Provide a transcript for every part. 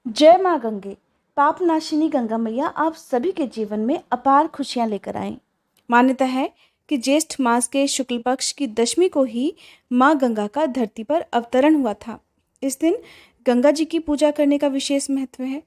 जय माँ गंगे। पाप नाशिनी गंगा मैया आप सभी के जीवन में अपार खुशियां लेकर आएं। मान्यता है कि ज्येष्ठ मास के शुक्ल पक्ष की दशमी को ही माँ गंगा का धरती पर अवतरण हुआ था। इस दिन गंगा जी की पूजा करने का विशेष महत्व है।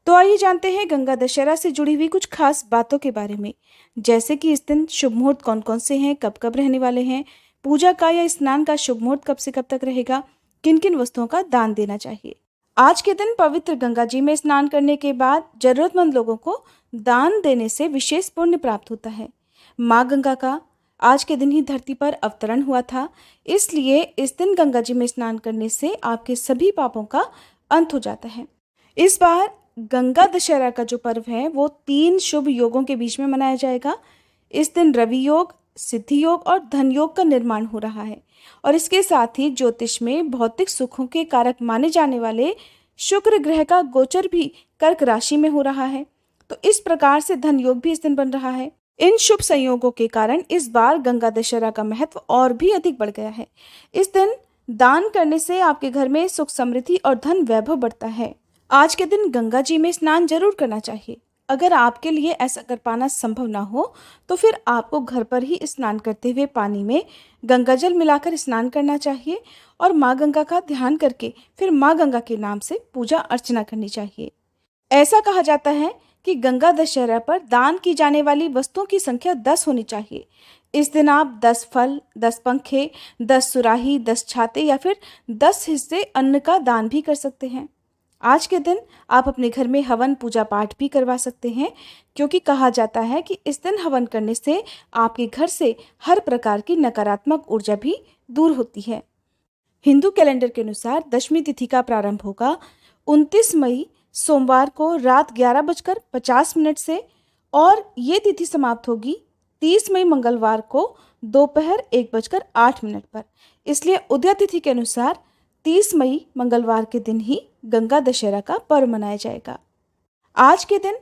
तो आइए जानते हैं गंगा दशहरा से जुड़ी हुई कुछ खास बातों के बारे में, जैसे कि इस दिन शुभ मुहूर्त कौन कौन से हैं, कब कब रहने वाले हैं, पूजा का या स्नान का शुभ मुहूर्त कब से कब तक रहेगा, किन किन वस्तुओं का दान देना चाहिए। आज के दिन पवित्र गंगा जी में स्नान करने के बाद जरूरतमंद लोगों को दान देने से विशेष पुण्य प्राप्त होता है। माँ गंगा का आज के दिन ही धरती पर अवतरण हुआ था, इसलिए इस दिन गंगा जी में स्नान करने से आपके सभी पापों का अंत हो जाता है। इस बार गंगा दशहरा का जो पर्व है वो 3 शुभ योगों के बीच में मनाया जाएगा। इस दिन रवि योग, सिद्धि योग और धन योग का निर्माण हो रहा है और इसके साथ ही ज्योतिष में भौतिक सुखों के कारक माने जाने वाले शुक्र ग्रह का गोचर भी कर्क राशि में हो रहा है। तो इस प्रकार से धन योग भी इस दिन बन रहा है। इन शुभ संयोगों के कारण इस बार गंगा दशहरा का महत्व और भी अधिक बढ़ गया है। इस दिन दान करने से आपके घर में सुख समृद्धि और धन वैभव बढ़ता है। आज के दिन गंगा जी में स्नान जरूर करना चाहिए। अगर आपके लिए ऐसा कर पाना संभव ना हो तो फिर आपको घर पर ही स्नान करते हुए पानी में गंगा जल मिलाकर स्नान करना चाहिए और माँ गंगा का ध्यान करके फिर माँ गंगा के नाम से पूजा अर्चना करनी चाहिए। ऐसा कहा जाता है कि गंगा दशहरा पर दान की जाने वाली वस्तुओं की संख्या 10 होनी चाहिए। इस दिन आप 10 फल, 10 पंखे, 10 सुराही, 10 छाते या फिर 10 हिस्से अन्न का दान भी कर सकते हैं। आज के दिन आप अपने घर में हवन पूजा पाठ भी करवा सकते हैं, क्योंकि कहा जाता है कि इस दिन हवन करने से आपके घर से हर प्रकार की नकारात्मक ऊर्जा भी दूर होती है। हिंदू कैलेंडर के अनुसार दशमी तिथि का प्रारंभ होगा 29 मई सोमवार को रात 11:50 से और ये तिथि समाप्त होगी 30 मई मंगलवार को दोपहर 1:08 पर। इसलिए उदय तिथि के अनुसार 30 मई मंगलवार के दिन ही गंगा दशहरा का पर्व मनाया जाएगा। आज के दिन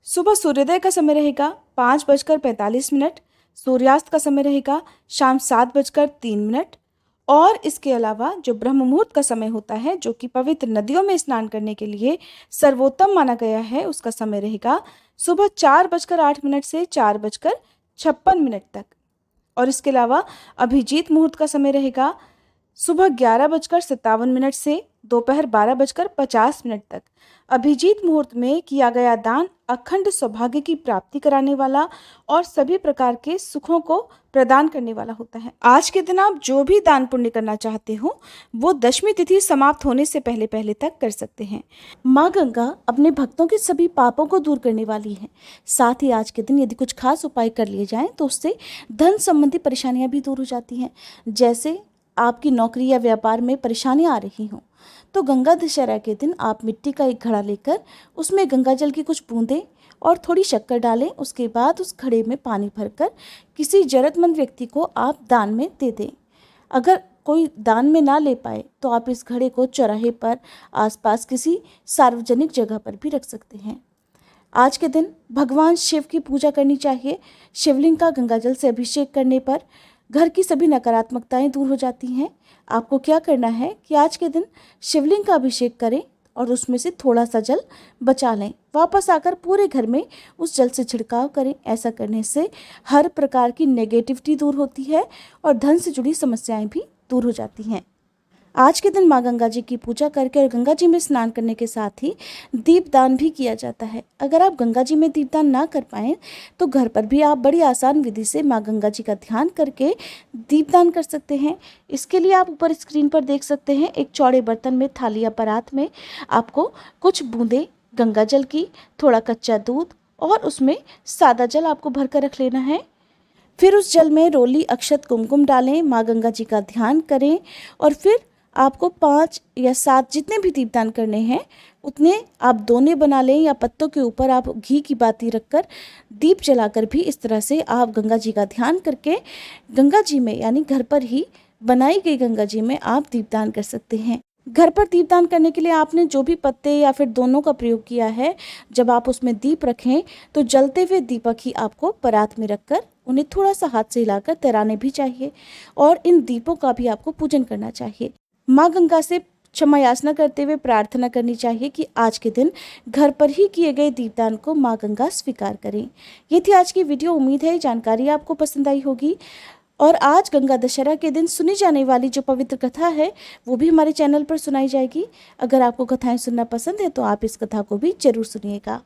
सुबह सूर्योदय का समय रहेगा 5:45, सूर्यास्त का समय रहेगा शाम 7:03 और इसके अलावा जो ब्रह्म मुहूर्त का समय होता है, जो कि पवित्र नदियों में स्नान करने के लिए सर्वोत्तम माना गया है, उसका समय रहेगा सुबह 4:08 से 4:56 तक। और इसके अलावा अभिजीत मुहूर्त का समय रहेगा सुबह 11:57 से दोपहर 12:50 तक। अभिजीत मुहूर्त में किया गया दान अखंड सौभाग्य की प्राप्ति कराने वाला और सभी प्रकार के सुखों को प्रदान करने वाला होता है। आज के दिन आप जो भी दान पुण्य करना चाहते हो वो दशमी तिथि समाप्त होने से पहले पहले तक कर सकते हैं। माँ गंगा अपने भक्तों के सभी पापों को दूर करने वाली है। साथ ही आज के दिन यदि कुछ खास उपाय कर लिए जाएं तो उससे धन संबंधी परेशानियां भी दूर हो जाती हैं। जैसे आपकी नौकरी या व्यापार में परेशानियां आ रही हों तो गंगा दशहरा के दिन आप मिट्टी का एक घड़ा लेकर उसमें गंगा जल की कुछ बूंदें और थोड़ी शक्कर डालें। उसके बाद उस घड़े में पानी भरकर किसी जरूरतमंद व्यक्ति को आप दान में दे दें। अगर कोई दान में ना ले पाए तो आप इस घड़े को चौराहे पर, आसपास किसी सार्वजनिक जगह पर भी रख सकते हैं। आज के दिन भगवान शिव की पूजा करनी चाहिए। शिवलिंग का गंगा जल से अभिषेक करने पर घर की सभी नकारात्मकताएं दूर हो जाती हैं। आपको क्या करना है कि आज के दिन शिवलिंग का अभिषेक करें और उसमें से थोड़ा सा जल बचा लें। वापस आकर पूरे घर में उस जल से छिड़काव करें। ऐसा करने से हर प्रकार की नेगेटिविटी दूर होती है और धन से जुड़ी समस्याएं भी दूर हो जाती हैं। आज के दिन माँ गंगा जी की पूजा करके और गंगा जी में स्नान करने के साथ ही दीपदान भी किया जाता है। अगर आप गंगा जी में दीपदान ना कर पाएँ तो घर पर भी आप बड़ी आसान विधि से माँ गंगा जी का ध्यान करके दीपदान कर सकते हैं। इसके लिए आप ऊपर स्क्रीन पर देख सकते हैं, एक चौड़े बर्तन में, थाली या परात में आपको कुछ बूंदें गंगा जल की, थोड़ा कच्चा दूध और उसमें सादा जल आपको भर कर रख लेना है। फिर उस जल में रोली, अक्षत, कुमकुम डालें, माँ गंगा जी का ध्यान करें और फिर आपको 5 या 7 जितने भी दीपदान करने हैं उतने आप दोने बना लें या पत्तों के ऊपर आप घी की बाती रखकर दीप जलाकर भी इस तरह से आप गंगा जी का ध्यान करके गंगा जी में, यानी घर पर ही बनाई गई गंगा जी में आप दीपदान कर सकते हैं। घर पर दीपदान करने के लिए आपने जो भी पत्ते या फिर दोनों का प्रयोग किया है, जब आप उसमें दीप रखें तो जलते हुए दीपक ही आपको परात में रखकर उन्हें थोड़ा सा हाथ से हिलाकर तैराने भी चाहिए और इन दीपों का भी आपको पूजन करना चाहिए। माँ गंगा से क्षमा याचना करते हुए प्रार्थना करनी चाहिए कि आज के दिन घर पर ही किए गए दीपदान को माँ गंगा स्वीकार करें। ये थी आज की वीडियो। उम्मीद है जानकारी आपको पसंद आई होगी। और आज गंगा दशहरा के दिन सुनी जाने वाली जो पवित्र कथा है वो भी हमारे चैनल पर सुनाई जाएगी। अगर आपको कथाएं सुनना पसंद है तो आप इस कथा को भी जरूर सुनिएगा।